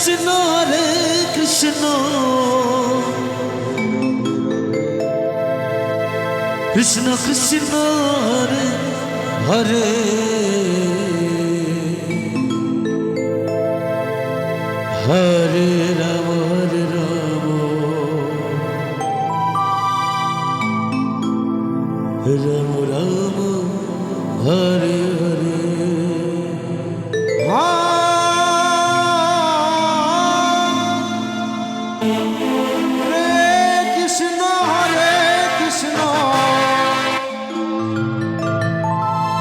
Krishna Hare Krishna Krishna Krishna Hare Hare Hare Ram Ram Ram Hare Hare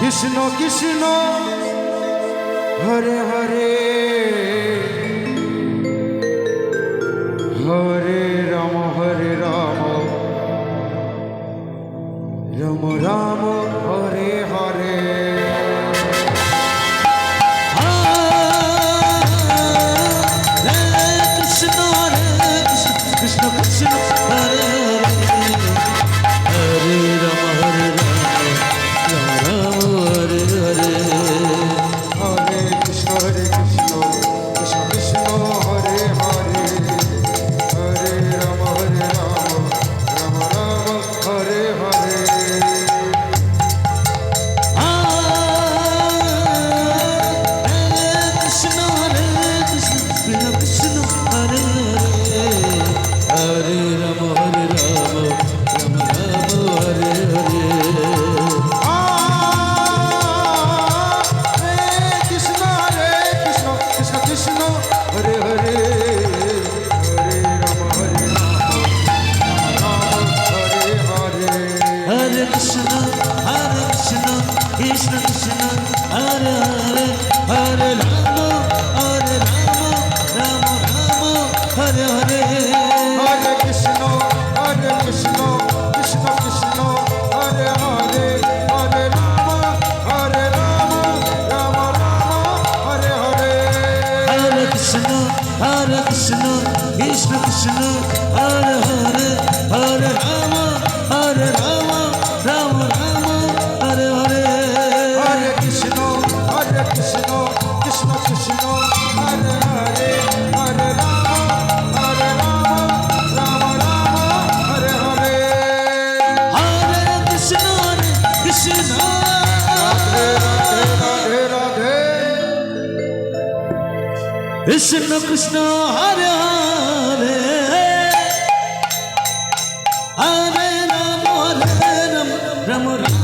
Krishna Krishna Hare Hare Hare Ram Ram Ram Hare Hare Krishna Hare Krishna Krishna Hare Hare Ram Hare Hare Hare Krishna Krishna Krishna Hare Hare Hare Ram Ram Ram Hare Hare Krishna Hare Krishna Krishna Hare Hare Ram Ram Ram Hare Hare Hare Hare Hare Ram Hare Hare Hare Krishna Krishna Krishna Hare Hare Hare Ram Ram Ram Hare Hare Hare Krishna Krishna Krishna Hare Hare Hare Ram Ram Hare Hare Hare Krishna Krishna Krishna Hare Hare Hare Ram Ram Ram Hare Hare Hare Krishna Krishna Krishna Hare Hare Hare Ram Ram Hare Hare Hare Krishna Radhe Radhe Radhe Krishna Krishna Hare Hare Hare Ram Ram Ram